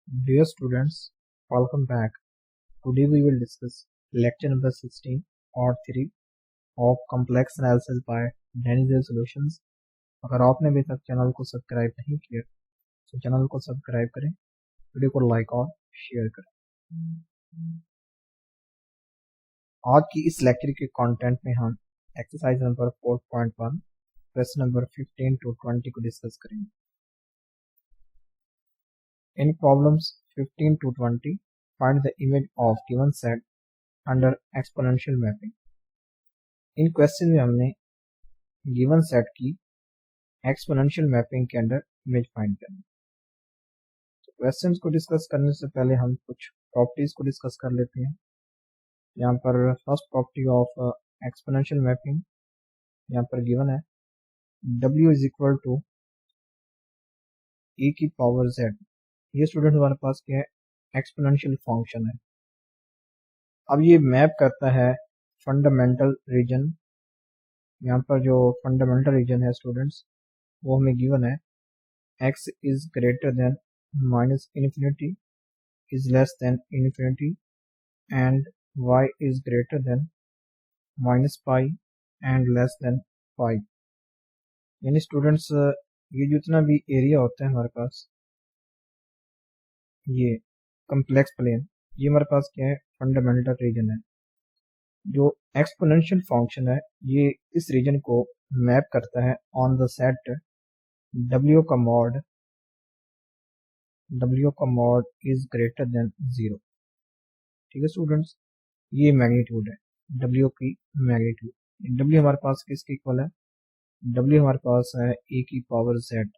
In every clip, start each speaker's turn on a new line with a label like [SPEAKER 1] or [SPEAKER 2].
[SPEAKER 1] Dear students, welcome back. Today we will discuss lecture number 16 or 3 of complex analysis by Daniel Solutions. अगर आपने अभी तक channel को subscribe नहीं किया तो चैनल को सब्सक्राइब करें, वीडियो को लाइक और शेयर करें। आज की इस लेक्चर के कंटेंट में हम exercise number 4.1 question number 15 to 20 को डिस्कस करेंगे। In problems 15 to 20, find the image of given set under exponential mapping. In question में हमने गिवन सेट की एक्सपोनेंशियल मैपिंग के अंदर इमेज फाइंड करनी। तो क्वेश्चंस को डिस्कस करने से पहले हम कुछ प्रॉपर्टीज को डिस्कस कर लेते हैं। यहाँ पर first property of exponential mapping यहाँ पर गिवन है, w is equal to e की पावर z। ये स्टूडेंट हमारे पास क्या है, एक्सपोनेंशियल फंक्शन है। अब ये मैप करता है फंडामेंटल रीजन। यहाँ पर जो फंडामेंटल रीजन है स्टूडेंट्स वो हमें गिवन है, x is greater than minus infinity is less than infinity and y is greater than minus pi and less than pi. यानी स्टूडेंट्स ये जितना भी एरिया होता है हमारे पास, ये कम्प्लेक्स प्लेन, ये हमारे पास क्या है, फंडामेंटल रीजन है। जो एक्सपोनेंशियल फंक्शन है ये इस रीजन को मैप करता है ऑन द सेट w का मॉड इज ग्रेटर देन 0। ठीक है स्टूडेंट्स, ये मैग्नीट्यूड है, w की मैग्नीट्यूड। w हमारे पास किसके इक्वल है, w हमारे पास है e की पावर z।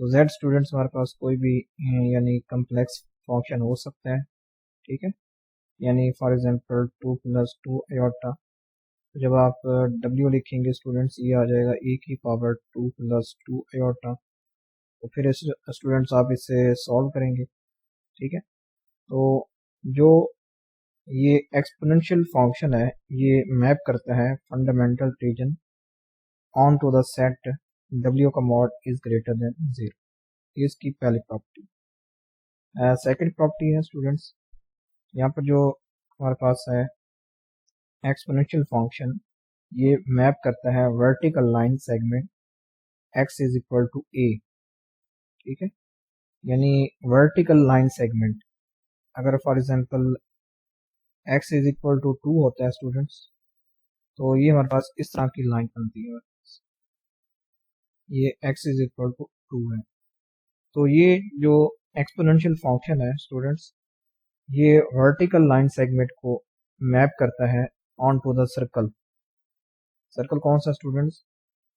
[SPEAKER 1] तो z स्टूडेंट्स हमारे पास कोई भी यानी कम्प्लेक्स फंक्शन हो सकता है। ठीक है, यानी फॉर एग्जांपल 2 + 2 आयोटा। जब आप w लिखेंगे स्टूडेंट्स ये आ जाएगा e की पावर 2 + 2 आयोटा। तो फिर स्टूडेंट्स आप इसे सॉल्व करेंगे। ठीक है, तो जो ये एक्सपोनेंशियल फंक्शन है ये मैप करता है fundamental region onto the set w का मॉड इज ग्रेटर देन 0। ये इसकी पहली प्रॉपर्टी। सेकंड प्रॉपर्टी है स्टूडेंट्स, यहाँ पर जो हमारे पास है एक्सपोनेंशियल फंक्शन ये मैप करता है vertical line segment x is equal to a। ठीक है, यानी वर्टिकल लाइन सेगमेंट अगर for example x is equal to 2 होता है स्टूडेंट्स, तो ये हमारे पास इस तरह की लाइन बनती है, ये x इज इक्वल टू 2 है। तो ये जो एक्सपोनेंशियल फंक्शन है स्टूडेंट्स ये वर्टिकल लाइन सेगमेंट को मैप करता है onto the circle. Circle कौन सा स्टूडेंट्स,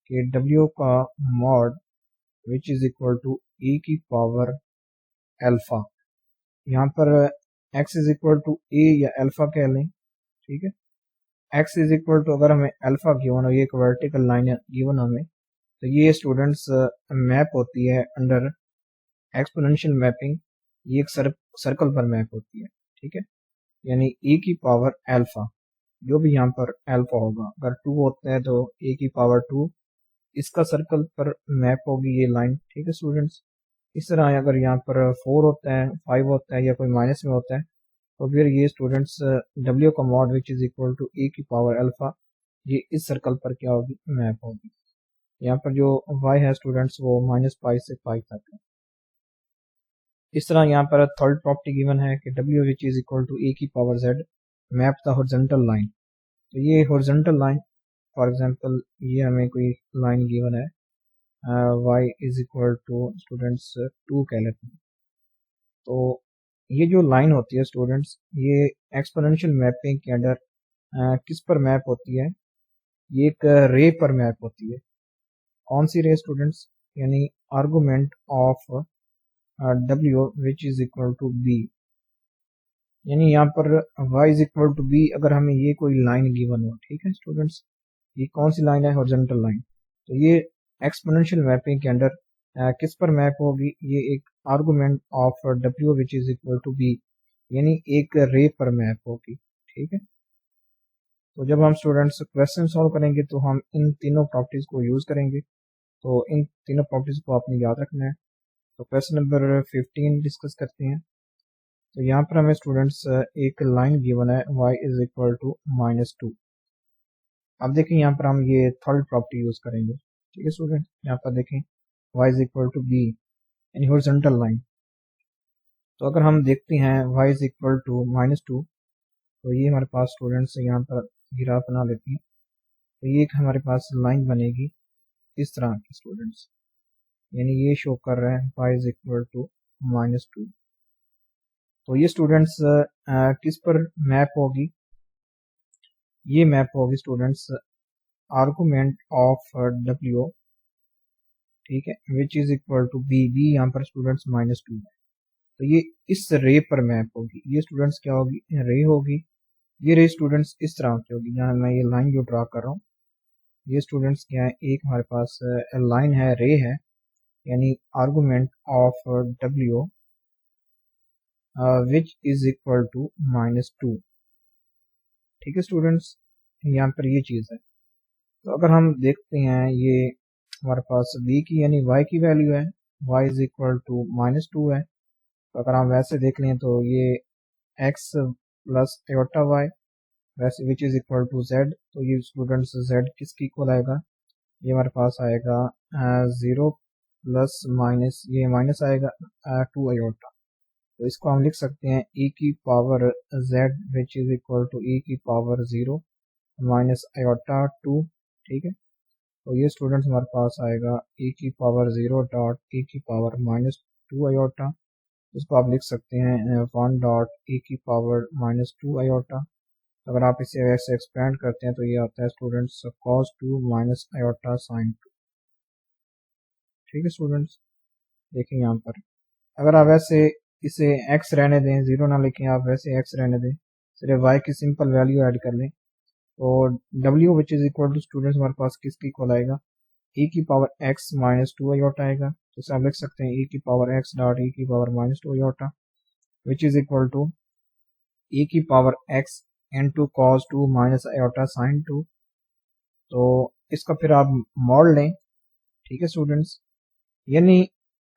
[SPEAKER 1] कि w का mod which is equal to e की पावर अल्फा। यहाँ पर x is equal to a या अल्फा कह लें। ठीक है, x इज इक्वल टू अगर हमें अल्फा गिवन हो, ये एक वर्टिकल लाइन गिवन हमें, तो ये स्टूडेंट्स मैप होती है अंडर एक्सपोनेंशियल मैपिंग, ये एक सर्कल पर मैप होती है। ठीक है, यानी e की पावर अल्फा, जो भी यहाँ पर अल्फा होगा, अगर 2 होता है तो e की पावर 2 इसका सर्कल पर मैप होगी ये लाइन। ठीक है स्टूडेंट्स, इस तरह अगर यहाँ पर 4 होता है, 5 होता है या कोई माइनस में होता है, तो फिर ये स्टूडेंट्स w का mod which is equal to e की पावर अल्फा ये इस सर्कल पर क्या होगी, मैप होगी। यहाँ पर जो y है स्टूडेंट्स वो -पाई से पाई तक है। इस तरह यहाँ पर थर्ड प्रॉपर्टी गिवन है कि w which is equal to e की power z map the horizontal line. तो ये हॉरिजॉन्टल लाइन फॉर एग्जांपल ये हमें कोई लाइन गिवन है y is equal to students 2 कह लेते हैं। तो ये जो लाइन होती है स्टूडेंट्स ये एक्सपोनेंशियल मैपिंग के अंदर किस पर मैप होती है, ये एक रे पर मैप होती है। कौन सी रे स्टूडेंट्स, यानी argument of w which is equal to b। यानी यहाँ पर y is equal to b अगर हमें ये कोई लाइन गिवन हो। ठीक है स्टूडेंट्स, ये कौन सी लाइन है, हॉरिजॉन्टल लाइन। तो ये एक्सपोनेंशियल मैपिंग के अंदर किस पर मैप होगी, ये एक argument of w which is equal to b, यानी एक रे पर मैप होगी। ठीक है, तो जब हम स्टूडेंट्स क्वेश्चन सॉल्व करेंगे तो हम इन तीनों प्रॉपर्टीज को यूज करेंगे। तो इन तीनों प्रॉपर्टीज को आपने याद रखना है। तो क्वेश्चन नंबर 15 डिस्कस करते हैं। तो यहाँ पर हमें स्टूडेंट्स एक लाइन गिवन है y इज इक्वल टू -2। अब देखें यहाँ पर हम ये थर्ड प्रॉपर्टी यूज करेंगे। ठीक है स्टूडेंट, यहाँ पर देखें y is equal to B यानी हॉरिजॉन्टल लाइन। तो अगर हम देखते हैं y इज इक्वल टू -2, तो ये हमारे पास स्टूडेंट्स यहाँ पर ग्राफ बना लेते हैं। तो ये एक हमारे पास लाइन बनेगी इस तरह की स्टूडेंट्स, यानी ये शो कर रहा है y इज इक्वल टू -2। तो ये स्टूडेंट्स किस पर मैप होगी? ये मैप होगी स्टूडेंट्स आर्गुमेंट ऑफ w, ठीक है, which is equal to B यहाँ पर स्टूडेंट्स -2 है। तो ये इस रे पर मैप होगी। ये स्टूडेंट्स क्या होगी? रे होगी। ये रे स्टूडेंट्स इस तरह की होगी, जहाँ मैं ये लाइन जो ड्रा कर रहा हूँ, ये स्टूडेंट्स क्या है, एक हमारे पास लाइन है, रे है, यानी argument of w which is equal to -2। ठीक है स्टूडेंट्स, यहाँ पर ये चीज़ है। तो अगर हम देखते हैं ये हमारे पास b की यानी y की वैल्यू है, y इज इक्वल टू -2 है। तो अगर हम वैसे देख लें तो ये x प्लस एटा y वैसे which is equal to z। तो ये स्टूडेंट्स z किसकी इक्वल आएगा? ये हमारे पास आएगा 0 प्लस माइनस, ये माइनस आएगा 2 आयोटा। तो इसको हम लिख सकते हैं e की power z which is equal to e की पावर 0 माइनस आयोटा 2। ठीक है, तो ये स्टूडेंट्स हमारे पास आएगा e की पावर 0 डॉट e की पावर -2 आयोटा। इसको आप लिख सकते हैं 1 डॉट e की पावर -2 आयोटा। अगर आप इसे वैसे एक्सपेंड करते हैं तो ये आता है students cos 2 minus iota sin 2। ठीक है स्टूडेंट्स, देखिए यहाँ पर अगर आप वैसे इसे x रहने दें, 0 ना लिखें, आप वैसे x रहने दें, सिर्फ y की सिंपल वैल्यू ऐड कर लें, तो w which is equal to students हमारे पास किसकी इक्वल आएगा? e की पावर x -2 आयोटा आएगा। तो इसे आप लिख सकते हैं e की पावर x डॉट e की power -2 iota which is equal to e की power x into cos 2 minus iota sin 2। तो इसका फिर आप मॉड लें। ठीक है स्टूडेंट्स, यानी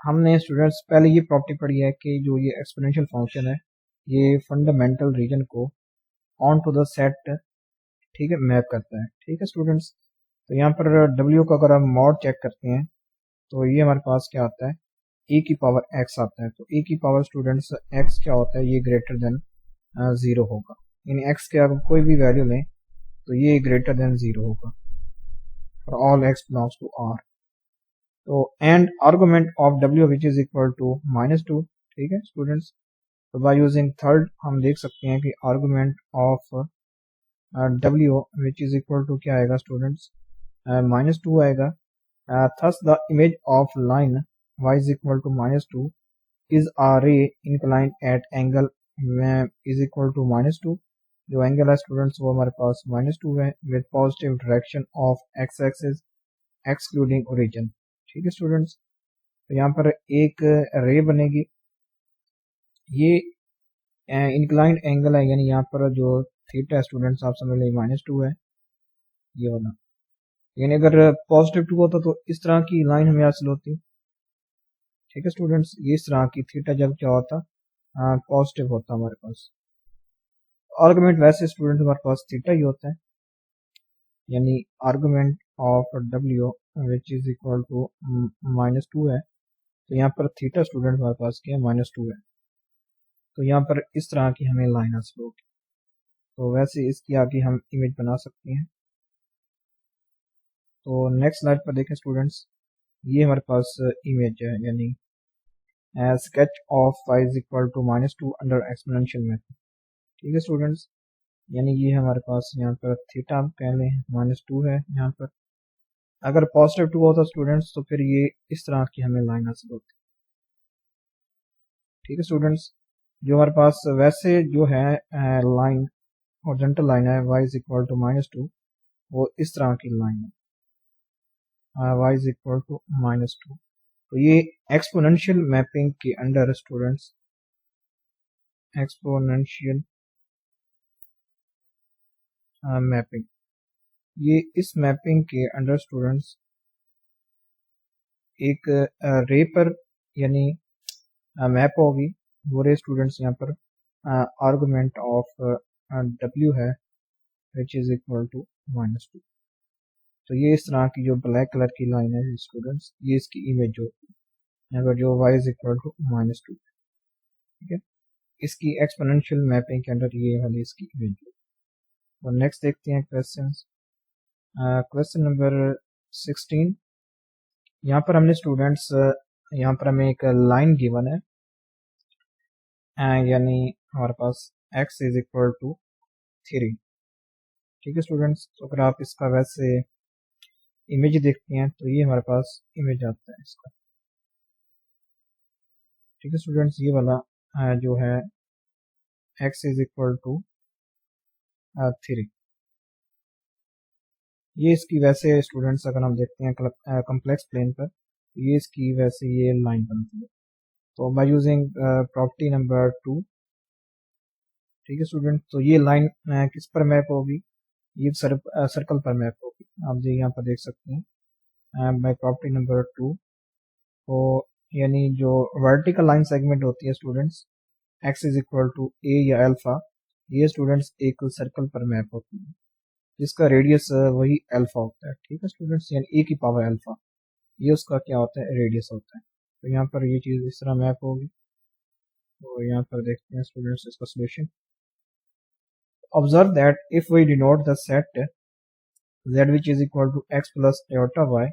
[SPEAKER 1] हमने स्टूडेंट्स पहले ये प्रॉपर्टी पढ़ी है कि जो ये एक्सपोनेंशियल फंक्शन है, ये फंडामेंटल रीजन को ऑन टू द सेट, ठीक है, मैप करता है। ठीक है स्टूडेंट्स, तो यहाँ पर w का अगर हम मॉड चेक करते हैं तो ये हमारे पास क्या आता है? e की पावर x आता है। तो e की पावर स्टूडेंट्स x क्या होता है? ये ग्रेटर देन 0 होगा, यानी x के अगर कोई भी वैल्यू लें तो ये ग्रेटर देन 0 होगा for all x belongs to r। तो and argument of w which is equal to -2। ठीक है स्टूडेंट्स, तो बाय यूजिंग थर्ड हम देख सकते हैं कि argument of w which is equal to क्या आएगा स्टूडेंट्स? -2 आएगा। Thus the image of line y is equal to -2 is a ray inclined at angle is equal to -2। जो एंगल है स्टूडेंट्स वो हमारे पास -2 है with positive direction of x axis excluding origin. ठीक है स्टूडेंट्स, तो यहाँ पर एक रे बनेगी। ये इंक्लाइंड एंगल है, यानी यहाँ पर जो थीटा स्टूडेंट्स आप समझ लें -2 है ये वाला। यानी अगर पॉजिटिव 2 होता तो इस तरह की लाइन हमें हासिल होती। ठीक है स्टूडेंट्स, ये इस तरह की थीटा जब क्या होता पॉजिटिव होता हमारे पास। आर्गुमेंट वैसे स्टूडेंट हमारे पास थीटा ही होता है, यानी argument of w which is equal to -2 है। तो यहाँ पर थीटा स्टूडेंट हमारे पास क्या है? -2 है। तो यहाँ पर इस तरह की हमें लाइन हासिल होगी। तो वैसे इसकी आगे हम इमेज बना सकते हैं। तो नेक्स्ट स्लाइड पर देखें स्टूडेंट्स, ये हमारे पास इमेज है, यानी sketch of y is equal to -2 under exponential method. ठीक है स्टूडेंट्स, यानी ये हमारे पास यहाँ पर थीटा कह लें -2 है। यहाँ पर अगर पॉजिटिव 2 होता स्टूडेंट्स तो फिर ये इस तरह की हमें लाइन हासिल होती। ठीक है स्टूडेंट्स, जो हमारे पास वैसे जो है लाइन हॉरिजॉन्टल लाइन है y इज इक्वल टू -2, वो इस तरह की लाइन है y इज इक्वल टू -2। तो ये एक्सपोनेंशियल मैपिंग के अंडर स्टूडेंट्स, एक्सपोनेंशियल मैपिंग, ये इस मैपिंग के अंडर स्टूडेंट्स एक रे पर यानी मैप होगी, वो रहे स्टूडेंट्स यहाँ पर आर्गुमेंट ऑफ w है विच इज इक्वल टू -2। तो ये इस तरह की जो ब्लैक कलर की लाइन है स्टूडेंट्स, ये इसकी इमेज होगी अगर जो y इज इक्वल टू -2, ठीक है। इसकी एक्सपोनेंशियल मैपिंग के अंदर ये वाली इसकी इमेज होगी। तो नेक्स्ट देखते हैं क्वेश्चन। Question number 16। यहाँ पर हमने स्टूडेंट्स यहाँ पर हमें एक लाइन गिवन है, यानी हमारे पास x इज इक्वल टू 3, ठीक है स्टूडेंट्स। तो अगर आप इसका वैसे इमेज देखते हैं तो ये हमारे पास इमेज आता है इसका, ठीक है स्टूडेंट्स। ये वाला जो है x इज इक्वल टू 3, ये इसकी वैसे स्टूडेंट्स अगर हम देखते हैं कम्प्लेक्स प्लेन पर, ये इसकी वैसे ये लाइन बनती है। तो बाय यूजिंग प्रॉपर्टी नंबर 2, ठीक है स्टूडेंट, तो ये लाइन किस पर मैप होगी, ये सर्कल पर मैप होगी। आप जो यहाँ पर देख सकते हैं बाय प्रॉपर्टी नंबर 2। तो यानी जो वर्टिकल लाइन सेगमेंट होती है students x is equal to a या अल्फा, ये स्टूडेंट्स एक सर्कल पर मैप होती है जिसका रेडियस वही अल्फा होता है, ठीक है स्टूडेंट्स, यानी a की पावर अल्फा, ये उसका क्या होता है, रेडियस होता है। तो यहाँ पर ये चीज़ इस तरह मैप होगी। तो यहाँ पर देखते हैं स्टूडेंट्स इसका solution. Observe that if we denote the set z which is equal to x plus iota y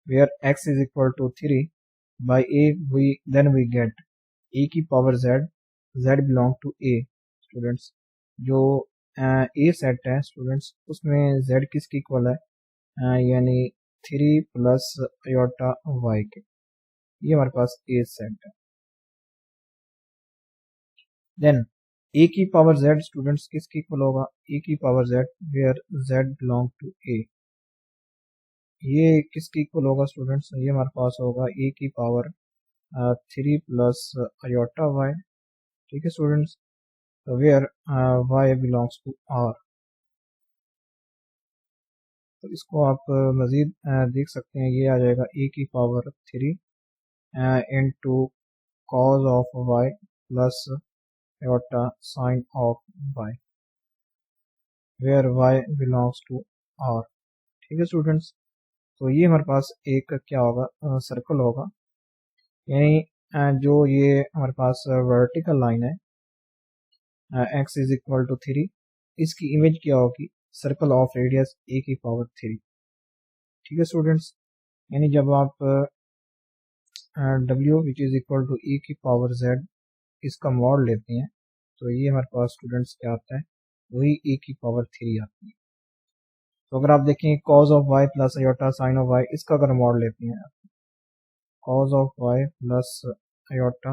[SPEAKER 1] where x is equal to 3 by a, then we get a की power z belong to a students. जो a set है students उसमें z किसकी equal है, यानी 3 plus iota y के, ये हमारे पास a सेट है। देन a की पावर z स्टूडेंट्स किसकी इक्वल होगा, a की power z where z belong to a, ये किसकी इक्वल होगा स्टूडेंट्स, ये हमारे पास होगा a की पावर 3 प्लस आयोटा y, ठीक है students, where y belongs to r। तो इसको आप मज़ीद देख सकते हैं, ये आ जाएगा a की power 3 into cos of y plus iota sine of y where y belongs to r, ठीक है स्टूडेंट्स। तो ये हमारे पास एक क्या होगा, सर्कल होगा, यानी जो ये हमारे पास वर्टिकल लाइन है x इज इक्वल टू 3, इसकी इमेज क्या होगी, सर्कल ऑफ रेडियस a की पावर 3, ठीक है स्टूडेंट्स। यानी जब आप w which is equal to a की पावर z इसका मॉड लेते हैं तो ये हमारे पास स्टूडेंट्स क्या आता है, वही a की पावर 3 आती है। तो अगर आप देखें cause of y plus iota sine of y, इसका अगर मॉड लेते हैं cause of y plus iota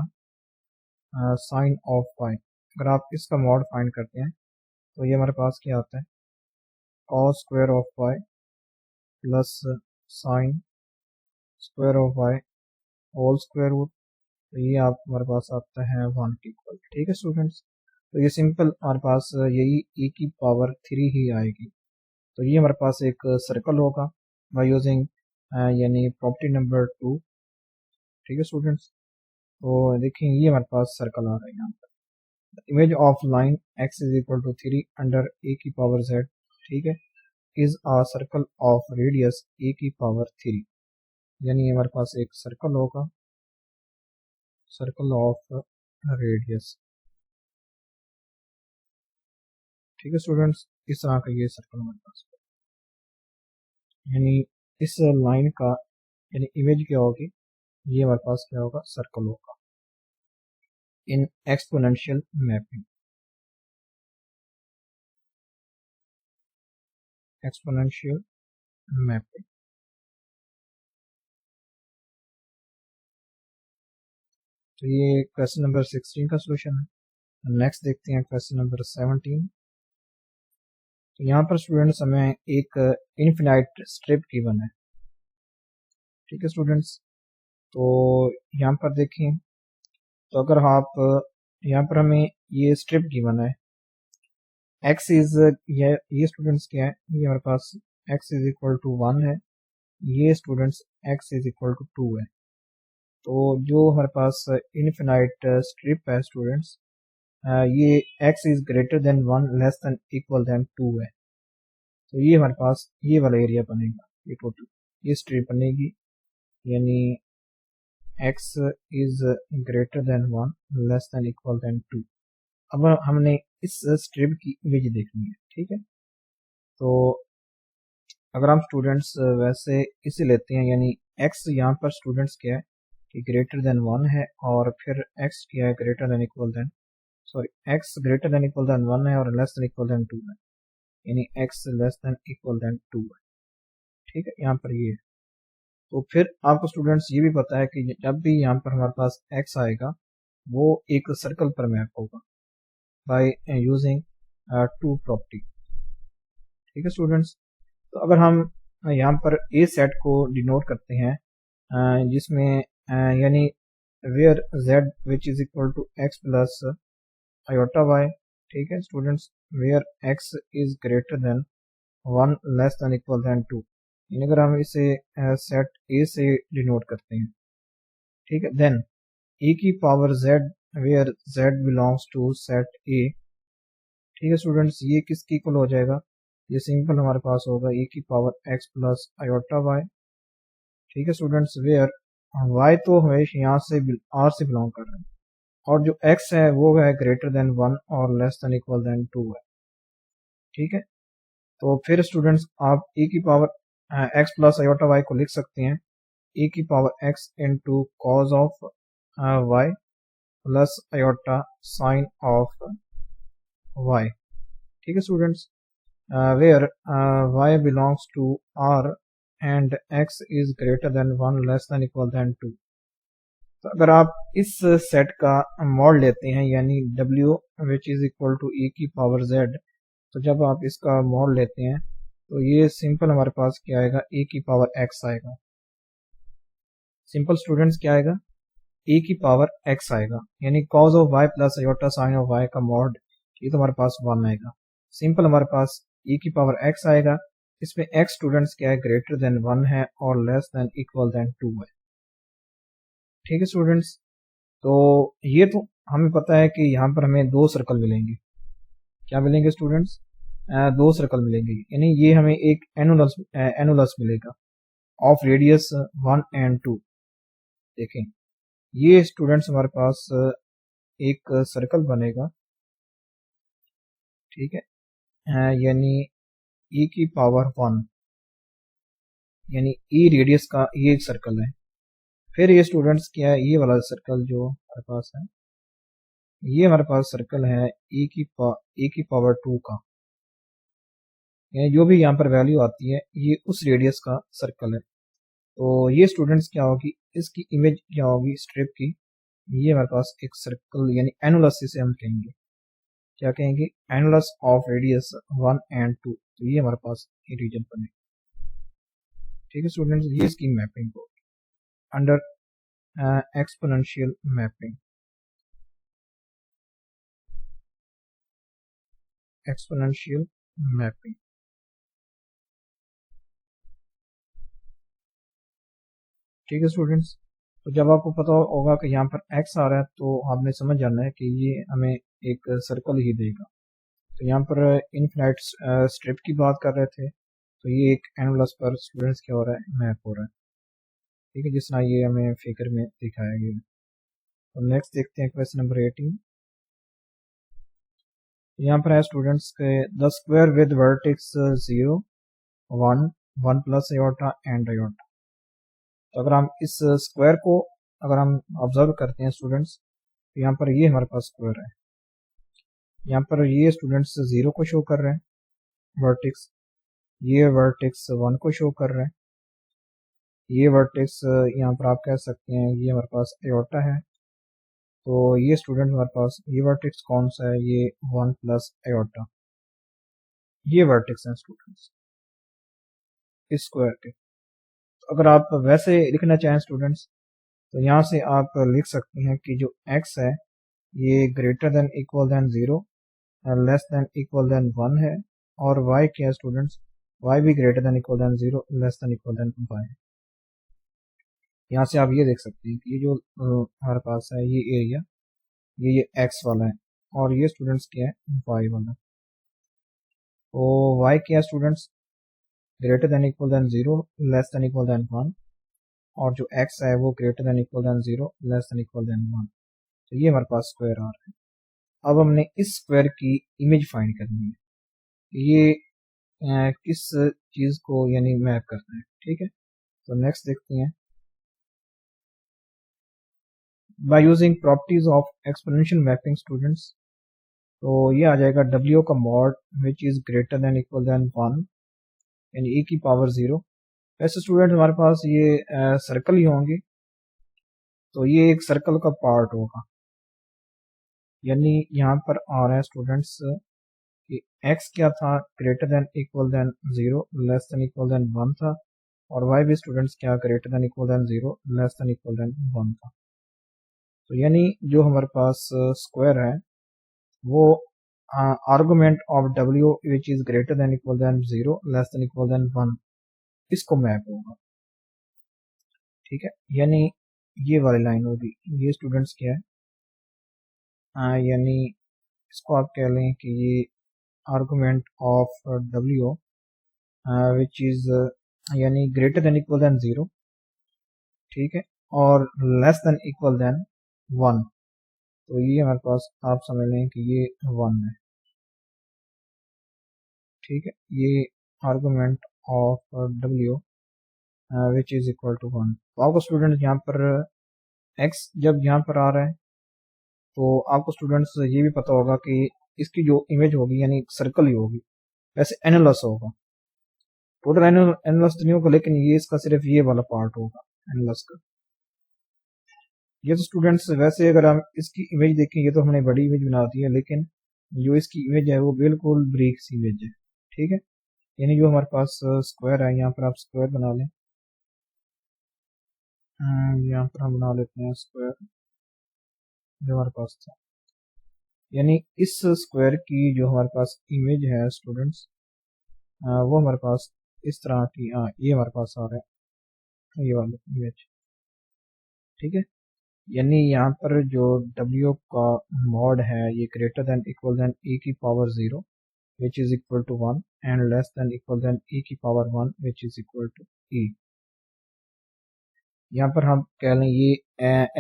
[SPEAKER 1] sine of y, अगर आप इसका मॉड फाइंड करते हैं तो ये हमारे पास क्या आता है, cos square of y plus sine square of y whole square root, तो ये आप हमारे पास आता है 1 की इक्वल, ठीक है स्टूडेंट्स। तो ये सिंपल हमारे पास यही e की पावर 3 ही आएगी। तो ये हमारे पास एक सर्कल होगा बाय यूजिंग यानी प्रॉपर्टी नंबर 2, ठीक है स्टूडेंट्स। तो देखें ये हमारे पास सर्कल आ रहा है यहाँ पर, image of line x is equal to 3 under a की पावर z, ठीक है, is a circle of radius a की पावर 3, यानी हमारे पास एक सर्कल होगा, सर्कल ऑफ रेडियस, ठीक है स्टूडेंट्स। इस तरह का ये सर्कल हमारे पास, यानी इस लाइन का यानी इमेज क्या होगी, ये हमारे पास क्या होगा, सर्कल होगा in exponential mapping, exponential mapping. तो ये क्वेश्चन नंबर 16 का सोल्यूशन है। नेक्स्ट देखते हैं क्वेश्चन नंबर 17। तो यहाँ पर स्टूडेंट्स हमें एक इनफिनाइट स्ट्रिप गिवन है, ठीक है स्टूडेंट्स। तो यहाँ पर देखें, तो अगर आप यहाँ पर हमें ये स्ट्रिप गिवन है x इज, ये स्टूडेंट्स क्या है, ये हमारे पास x इज इक्वल टू 1 है, ये students x is equal to 2 है। तो जो हमारे पास इनफिनाइट स्ट्रिप है स्टूडेंट्स, ये x is greater than 1 less than equal than 2 है। तो ये हमारे पास ये वाला एरिया बनेगा, ये टोटल ये स्ट्रिप बनेगी, यानी x is greater than 1 less than equal than 2। अब हमने इस स्ट्रिप की इमेज देखनी है, ठीक है। तो अगर हम स्टूडेंट्स वैसे इसे लेते हैं, यानी x यहाँ पर स्टूडेंट्स क्या है कि ग्रेटर देन 1 है, और फिर x क्या है greater than equal than x greater than equal than 1 है और लेस देन इक्वल देन 2 है, यानी x less than equal than 2 है, ठीक है। यहाँ पर ये है। तो फिर आपको स्टूडेंट्स ये भी पता है कि जब भी यहाँ पर हमारे पास x आएगा वो एक सर्कल पर मैप होगा बाय यूजिंग टू प्रॉपर्टी, ठीक है स्टूडेंट्स। तो अगर हम यहाँ पर ए सेट को डिनोट करते हैं जिसमें यानी where z which is equal to x plus iota y, ठीक है students, where x is greater than 1 less than equal than 2, यानी अगर हम इसे सेट ए से डिनोट करते हैं, ठीक है, देन e की power z where z belongs to set A, ठीक है स्टूडेंट्स, ये किसकी इक्वल हो जाएगा, ये सिंपल हमारे पास होगा e की power x plus iota y, ठीक है स्टूडेंट्स, वेयर y तो हमेशा यहाँ से r से बिलोंग कर रहे हैं, और जो x है वो है ग्रेटर देन 1 और लेस देन इक्वल देन 2 है, ठीक है। तो फिर स्टूडेंट्स आप e की power x plus iota y को लिख सकते हैं e की power x into cos of y plus iota sine of y, ठीक है students, where y belongs to r and x is greater than 1 less than equal than 2। तो अगर आप इस सेट का मॉड लेते हैं, यानी w which is equal to e की पावर z, तो जब आप इसका मॉड लेते हैं तो ये सिंपल हमारे पास क्या आएगा, e की पावर x आएगा, सिंपल स्टूडेंट्स क्या आएगा, e की पावर x आएगा, यानी cause of y plus iota sine of y का मॉड, ये तो हमारे पास 1 आएगा, सिंपल हमारे पास e की पावर x आएगा, इसमें x स्टूडेंट्स क्या है ग्रेटर देन 1 है और लेस देन इक्वल देन 2 है, ठीक है स्टूडेंट्स। तो ये तो हमें पता है कि यहाँ पर हमें दो सर्कल मिलेंगे, क्या मिलेंगे स्टूडेंट्स, दो सर्कल मिलेंगे, यानी ये हमें एक एनुलस मिलेगा ऑफ रेडियस 1 एंड 2। देखें ये स्टूडेंट्स हमारे पास एक सर्कल बनेगा, ठीक है, यानी e की पावर 1, यानी e रेडियस का ये एक सर्कल है। फिर ये स्टूडेंट्स क्या है, ये वाला सर्कल जो हमारे पास है, ये हमारे पास सर्कल है e की पावर 2 का, यानी जो भी यहाँ पर वैल्यू आती है ये उस रेडियस का सर्कल है। तो ये स्टूडेंट्स क्या होगी, इसकी इमेज क्या होगी स्ट्रिप की, ये हमारे पास एक सर्कल यानी एनुलस इसे हम कहेंगे, क्या कहेंगे, एनुलस ऑफ रेडियस 1 एंड 2। तो ये हमारे पास ये रीजन बने, ठीक है स्टूडेंट्स, ये इसकी मैपिंग हो under exponential mapping, exponential mapping, ठीक है स्टूडेंट्स। तो जब आपको पता होगा कि यहाँ पर x आ रहा है तो आपने समझ जाना है कि ये हमें एक सर्कल ही देगा। तो यहाँ पर इनफिनाइट स्ट्रिप की बात कर रहे थे, तो ये एक एनुलस पर स्टूडेंट्स क्या हो रहा है, मैप हो रहा है, ठीक है, जिस तरह ये हमें फिगर में दिखाया गया है। तो नेक्स्ट देखते हैं क्वेश्चन नंबर 18। यहाँ पर है स्टूडेंट्स के the square with vertex 0 1 1 plus iota and iota. तो अगर हम इस स्क्वायर को अगर हम ऑब्जर्व करते हैं स्टूडेंट्स, तो यहाँ पर ये हमारे पास स्क्वायर है, यहाँ पर ये स्टूडेंट्स 0 को शो कर रहे हैं वर्टेक्स, ये वर्टेक्स 1 को शो कर रहे हैं, ये वर्टेक्स यहाँ पर आप कह सकते हैं ये हमारे पास आयोटा है। तो ये स्टूडेंट हमारे पास ये वर्टेक्स कौन सा है, ये 1 प्लस आयोटा, ये वर्टेक्स हैं स्टूडेंट्स इस स्क्वायर के। तो अगर आप वैसे लिखना चाहें स्टूडेंट्स, तो यहाँ से आप लिख सकते हैं कि जो x है ये greater than equal than 0 less than equal than 1 है, और y क्या है स्टूडेंट्स, y भी greater than equal than 0 less than equal than 1 है। यहाँ से आप ये देख सकते हैं कि ये जो हमारे पास है ये एरिया, ये एक्स वाला है और ये स्टूडेंट्स क्या है वाई वाला। तो वाई क्या है students, greater than equal than 0 less than equal than 1, और जो एक्स है वो greater than equal than 0 less than equal than 1। तो ये हमारे पास स्क्वायर आ रहा है। अब हमने इस स्क्वायर की इमेज फाइंड करनी है, ये किस चीज को यानी मैप करता है। ठीक है, तो नेक्स्ट देखते हैं। By using properties of exponential mapping students, तो ये आ जाएगा w का mod which is greater than equal than 1 यानी e की पावर 0। वैसे स्टूडेंट हमारे पास ये सर्कल ही होंगे, तो ये एक सर्कल का पार्ट होगा, यानी यहाँ पर आ रहा है स्टूडेंट्स कि x क्या था, greater than equal than 0 less than equal than 1 था, और y भी स्टूडेंट्स क्या greater than equal than 0 less than equal than 1 था। तो यानी जो हमारे पास स्क्वायर है वो argument of w which is greater than equal than 0 less than equal than 1 इसको मैप होगा। ठीक है, यानी ये वाली लाइन होगी, ये स्टूडेंट्स क्या है यानी इसको आप कह लें कि ये argument of w which is यानी ग्रेटर देन इक्वल देन 0, ठीक है, और लेस देन इक्वल देन 1। तो ये हमारे पास आप समझ लें कि ये 1 है। ठीक है, ये argument of w which is equal to 1। तो आपको स्टूडेंट यहाँ पर x जब यहाँ पर आ रहा है तो आपको स्टूडेंट्स ये भी पता होगा कि इसकी जो इमेज होगी यानी सर्कल ही होगी, वैसे एनालस होगा, टोटल एनालस तो नहीं होगा, लेकिन ये इसका सिर्फ ये वाला पार्ट होगा एनालस का। ये तो स्टूडेंट्स वैसे अगर हम इसकी इमेज देखें, ये तो हमने बड़ी इमेज बना दी है, लेकिन जो इसकी इमेज है वो बिल्कुल ब्रीक सी इमेज है। ठीक है, यानी जो हमारे पास स्क्वायर है, यहाँ पर आप स्क्वायर बना लें, यहाँ पर हम बना लेते हैं स्क्वायर जो हमारे पास था, यानी इस स्क्वायर की जो हमारे पास इमेज है स्टूडेंट्स वो हमारे पास इस तरह की ये हमारे पास आ रहा है, ये वाली इमेज। ठीक है, यानी यहाँ पर जो w का मॉड है ये greater than equal than e की power 0 which is equal to 1 and less than equal than e की power 1 which is equal to e। यहाँ पर हम कह लें ये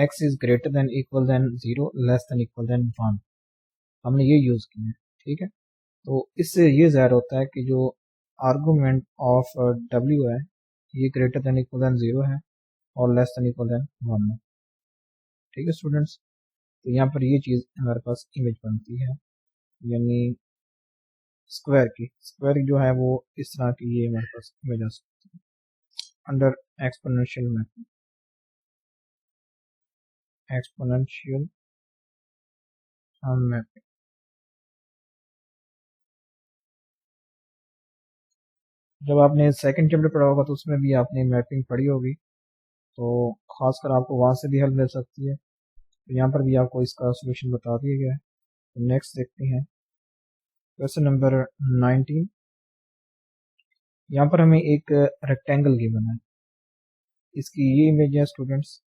[SPEAKER 1] x is greater than equal than 0 less than equal than 1, हमने ये यूज किया है। ठीक है, तो इससे ये ज़ाहिर होता है कि जो आर्गूमेंट ऑफ w है ये ग्रेटर देन इक्वल देन 0 है और लेस देन इक्वल देन 1 है। ठीक है स्टूडेंट्स, तो यहाँ पर ये चीज़ हमारे पास इमेज बनती है, यानी स्क्वायर जो है वो इस तरह की ये हमारे पास इमेज आ सकती है under exponential mapping, exponential mapping. जब आपने सेकंड चैप्टर पढ़ा होगा तो उसमें भी आपने मैपिंग पढ़ी होगी, तो खासकर आपको वहाँ से भी हेल्प मिल सकती है। तो यहाँ पर भी आपको इसका सोल्यूशन बता दिया गया है। तो नेक्स्ट देखते हैं क्वेश्चन नंबर 19। यहाँ पर हमें एक रेक्टेंगल गिवन है, इसकी ये इमेज है स्टूडेंट्स।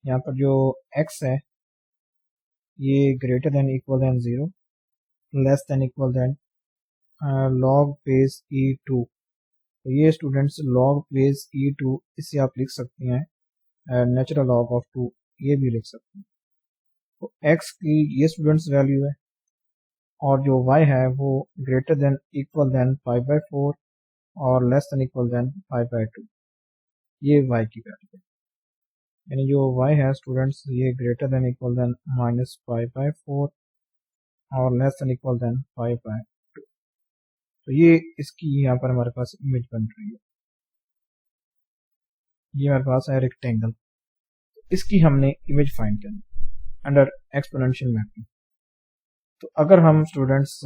[SPEAKER 1] यहाँ पर जो x है ये greater than equal than 0 less than equal than log base e2। तो ये स्टूडेंट्स log बेस e2 इससे आप लिख सकते हैं नेचुरल लॉग ऑफ 2, ये भी लिख सकते हैं। तो x की ये स्टूडेंट्स वैल्यू है और जो y है वो ग्रेटर देन इक्वल देन 5/4 और लेस देन इक्वल देन 5/2, ये y की वैल्यू है। यानी जो y है स्टूडेंट्स ये ग्रेटर देन इक्वल देन -5/4 और लेस देन इक्वल देन 5/2। तो ये इसकी यहाँ पर हमारे पास इमेज बन रही है, ये हमारे पास है रेक्टेंगल, इसकी हमने इमेज फाइंड करनी अंडर एक्सपोनेंशियल मैपिंग। तो अगर हम स्टूडेंट्स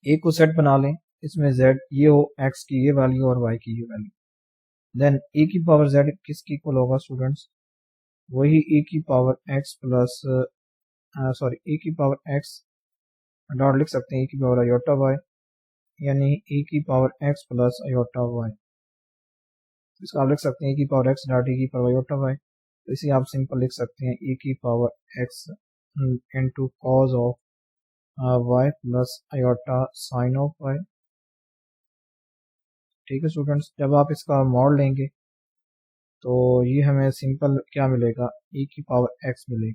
[SPEAKER 1] ए को सेट बना लें, इसमें z ये हो, x की ये वैल्यू और y की ये वैल्यू, देन e की पावर z किसकी इक्वल होगा स्टूडेंट्स, वही e की पावर x प्लस e की पावर x डॉट लिख सकते हैं e की पावर आयोटा y, यानी e की power x plus iota y। इसको आप लिख सकते हैं e की पावर x डॉट e की पावर आयोटा y। तो इसे आप सिंपल लिख सकते हैं e की power x into cos of y plus iota sine of y। ठीक है स्टूडेंट्स, जब आप इसका मॉड लेंगे तो ये हमें सिंपल क्या मिलेगा, e की पावर x मिलेगी।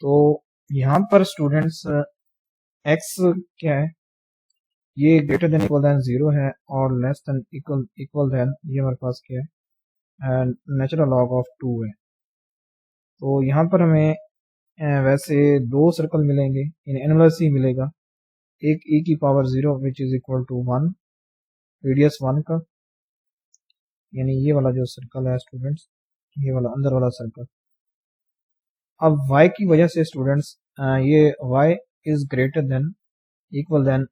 [SPEAKER 1] तो यहाँ पर स्टूडेंट्स x क्या है, ये ग्रेटर देन इक्वल देन 0 है और लेस देन इक्वल देन ये हमारे पास क्या है, नेचुरल लॉग ऑफ 2 है। तो यहाँ पर हमें वैसे दो सर्कल मिलेंगे, इन एनवलस ही मिलेगा। एक e की power 0 which is equal to 1 radius 1 का, यानी ये वाला जो सर्कल है स्टूडेंट्स, ये वाला अंदर वाला सर्कल। अब y की वजह से स्टूडेंट्स ये y is greater than equal than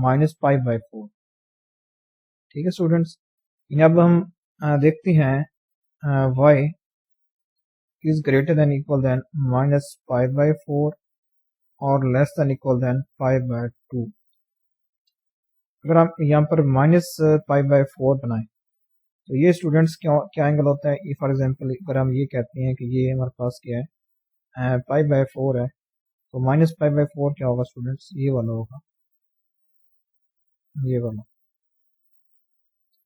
[SPEAKER 1] minus pi by 4। ठीक है स्टूडेंट्स, अब हम देखते हैं y is greater than equal than minus pi by 4 और less than equal than pi by 2। अगर आप यहाँ पर माइनस पाई बाई 4 बनाएं तो ये स्टूडेंट्स क्या एंगल होता है। फॉर एग्जांपल अगर हम ये कहते हैं कि ये हमारे पास क्या है, पाई बाई 4 है, तो माइनस पाई बाई 4 क्या होगा स्टूडेंट्स, ये वाला होगा,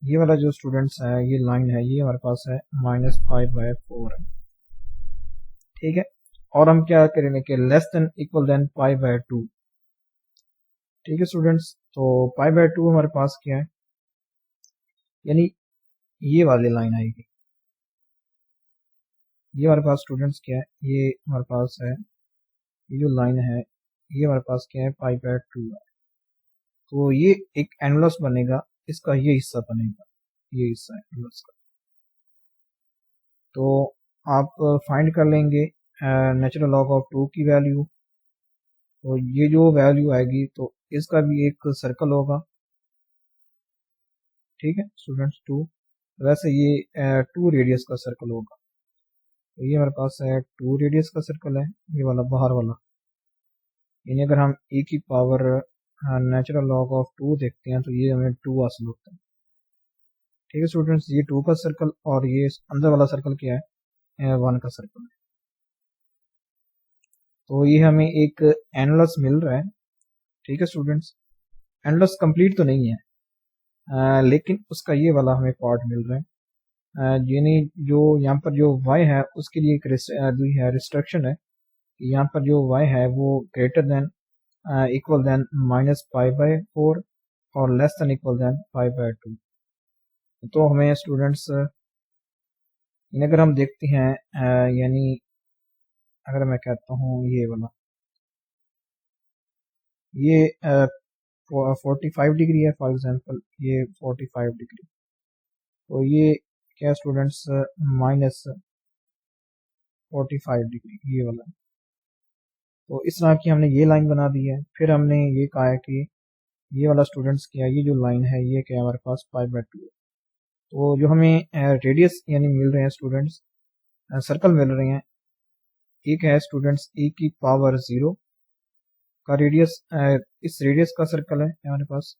[SPEAKER 1] ये वाला जो स्टूडेंट्स है ये लाइन है, ये हमारे पास है माइनस पाई बाई 4 है। ठीक है, और हम क्या करेंगे कि less than equal than pi by 2। ठीक है स्टूडेंट्स, तो पाई बाई 2 हमारे पास क्या है, यानी ये वाली लाइन आएगी। ये हमारे पास स्टूडेंट्स क्या है, ये हमारे पास है, ये जो लाइन है ये हमारे पास क्या है, पाई बाई 2 है। तो ये एक एनवलस बनेगा, इसका ये हिस्सा बनेगा, ये हिस्सा है एनवलस का। तो आप फाइंड कर लेंगे नेचुरल लॉग ऑफ 2 की वैल्यू। तो ये जो वैल्यू आएगी तो इसका भी एक सर्कल होगा। ठीक है स्टूडेंट्स, 2, वैसे ये 2 रेडियस का सर्कल होगा। तो ये हमारे पास है 2 रेडियस का सर्कल है, ये वाला बाहर वाला। यानी अगर हम e की पावर नेचुरल लॉग ऑफ 2 देखते हैं तो ये हमें 2 हासिल होता है। ठीक है स्टूडेंट्स, ये 2 का सर्कल और ये अंदर वाला सर्कल क्या है, 1 का सर्कल है। तो ये हमें एक एनलस मिल रहा है। ठीक है स्टूडेंट्स, एनलस कंप्लीट तो नहीं है, लेकिन उसका ये वाला हमें पार्ट मिल रहा है। यानी जो यहाँ पर जो y है उसके लिए एक रिस्ट्रिक्शन है, यहाँ पर जो y है वो greater than equal than minus pi by 4 और less than equal than pi by 2। तो हमें स्टूडेंट्स अगर हम देखते हैं यानी अगर मैं कहता हूँ ये वाला, ये 45 डिग्री है फॉर एग्जांपल, ये 45 डिग्री, तो ये क्या स्टूडेंट्स माइनस 45 डिग्री ये वाला। तो इस तरह की हमने ये लाइन बना दी है। फिर हमने ये कहा है कि ये वाला स्टूडेंट्स क्या, ये जो लाइन है ये क्या है हमारे पास पाई बाई 2 है। तो जो हमें रेडियस यानी मिल रहे हैं स्टूडेंट्स, सर्कल मिल रहे हैं, एक है स्टूडेंट्स e की पावर 0 का रेडियस, इस रेडियस का सर्कल है हमारे पास।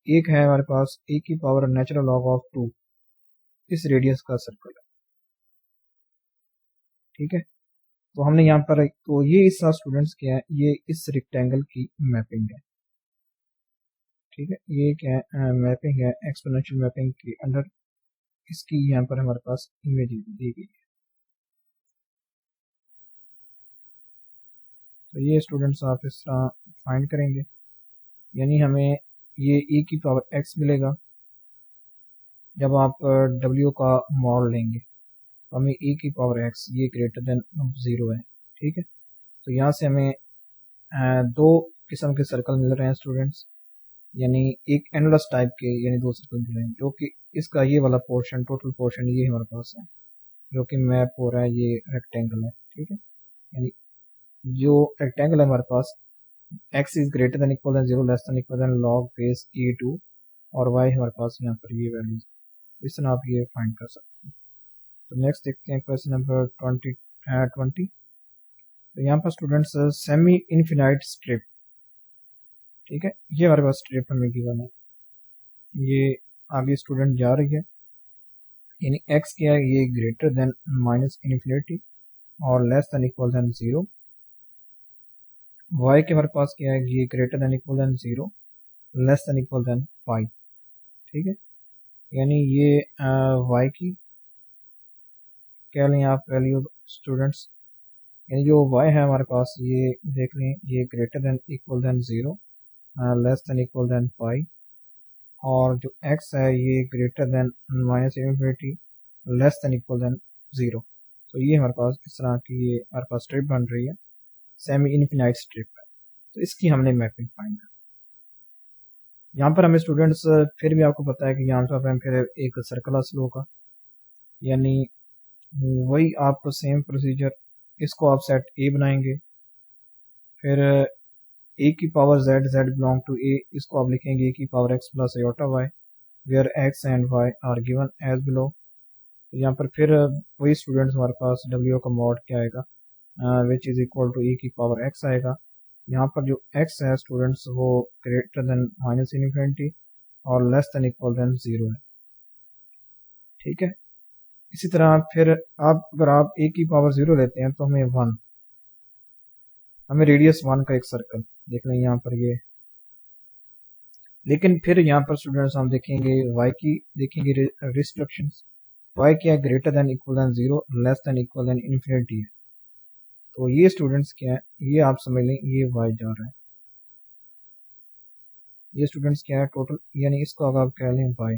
[SPEAKER 1] एक है हमारे पास e की पावर नेचुरल लॉग ऑफ 2, इस रेडियस का सर्कल है। ठीक है, तो हमने यहाँ पर तो ये हिस्सा स्टूडेंट्स क्या है, ये इस रेक्टेंगल की मैपिंग है। ठीक है, ये क्या है, मैपिंग है एक्सपोनेंशियल मैपिंग के अंडर, इसकी यहाँ पर हमारे पास इमेज दी गई है। तो ये स्टूडेंट्स आप इस तरह फाइंड करेंगे, यानी हमें ये e की पावर x मिलेगा जब आप w का मॉड लेंगे, तो हमें e की पावर x ये ग्रेटर देन 0 है। ठीक है, तो यहाँ से हमें दो किस्म के सर्कल मिल रहे हैं स्टूडेंट्स, यानी एक एंडलेस टाइप के, यानी दो सर्कल मिल रहे हैं, जो कि इसका ये वाला पोर्शन टोटल पोर्शन ये हमारे पास है, जो कि मैप हो रहा है, ये रेक्टेंगल है। ठीक है, यानी जो रेक्टेंगल है हमारे पास, x is greater than equal than 0 less than equal than log base e2 और y हमारे पास यहाँ पर ये वैल्यूज, इस तरह आप ये फाइंड कर सकते हैं। तो नेक्स्ट देखते हैं क्वेश्चन नंबर 20। तो यहाँ पर स्टूडेंट्स सेमी इनफिनाइट स्ट्रिप, ठीक है, ये हमारे पास स्ट्रिप हमें गिवन है, ये आगे स्टूडेंट जा रही है, यानी x क्या है, ये ग्रेटर देन माइनस इन्फिनिटी और less than equal than 0। y के हमारे पास क्या है, ये greater than equal than 0 less than equal than pi. ठीक है, यानी ये y की क्या लें आप वैल्यू स्टूडेंट्स, यानी जो y है हमारे पास ये देख लें, ये greater than equal than 0 less than equal than pi, और जो x है ये greater than minus infinity less than equal than 0। तो ये हमारे पास इस तरह की ये हमारे पास स्ट्रिप बन रही है, सेमी इनफिनाइट स्ट्रिप है। तो इसकी हमने मैपिंग फाइंड कर, यहाँ पर हमें स्टूडेंट्स फिर भी आपको पता है कि यहाँ पर हमें फिर एक सर्कल हासिल होगा, यानी वही आप सेम प्रोसीजर, इसको आप सेट ए बनाएंगे, फिर ए की power z belong to a, इसको आप लिखेंगे ए की power x plus iota y, where x and y are given as below. यहाँ पर फिर वही स्टूडेंट्स हमारे पास w का मॉड क्या आएगा, विच इज इक्वल टू ए की पावर x आएगा। यहाँ पर जो x है स्टूडेंट्स वो ग्रेटर देन माइनस इन्फिनिटी और लेस देन इक्वल देन 0 है। ठीक है, इसी तरह फिर आप अगर आप a की पावर 0 लेते हैं तो हमें 1, हमें रेडियस 1 का एक सर्कल देख लें यहाँ पर ये, लेकिन फिर यहाँ पर स्टूडेंट्स हम देखेंगे y की, देखेंगे रिस्ट्रिक्शंस, y क्या है, greater than equal than 0 less than equal than infinity है। तो ये स्टूडेंट्स क्या है, ये आप समझ लें ये y जा रहा है, ये स्टूडेंट्स क्या है टोटल, यानी इसको अगर आप कह लें y,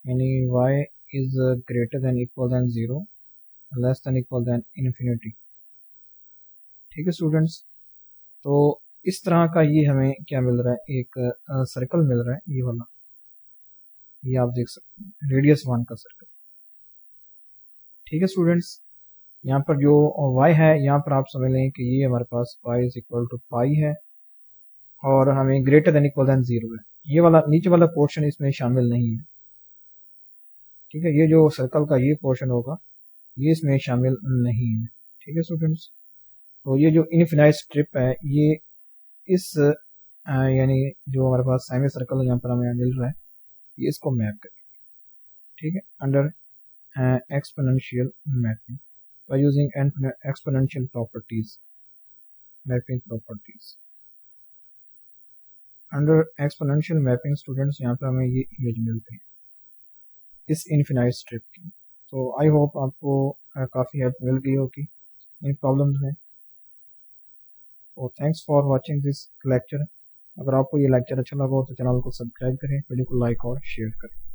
[SPEAKER 1] यानी y is greater than equal than 0 less than equal than infinity. ठीक है स्टूडेंट्स, तो इस तरह का ये हमें क्या मिल रहा है, एक सर्कल मिल रहा है ये वाला, ये आप देख सकते हैं रेडियस 1 का सर्कल। ठीक है स्टूडेंट्स, यहाँ पर जो y है यहाँ पर आप समझ लें कि ये हमारे पास y इज इक्वल टू पाई है और हमें ग्रेटर देन इक्वल देन 0 है, ये वाला नीचे वाला पोर्शन इसमें शामिल नहीं है। ठीक है, ये जो सर्कल का ये पोर्शन होगा ये इसमें शामिल नहीं है। ठीक है स्टूडेंट्स, तो ये जो इनफिनाइट स्ट्रिप है ये इस यानी जो हमारे पास सेमी सर्कल यहाँ पर हमें मिल रहा है ये इसको मैप करें। ठीक है, under exponential mapping by using exponential properties, mapping properties। Under exponential mapping students यहाँ पर हमें ये इमेज मिलती है इस इनफिनाइट स्ट्रिप की। तो आई होप आपको काफ़ी हेल्प मिल गई होगी इन प्रॉब्लम्स में। और thanks for watching this lecture. अगर आपको ये लेक्चर अच्छा लगा हो तो चैनल को सब्सक्राइब करें, वीडियो को लाइक और शेयर करें।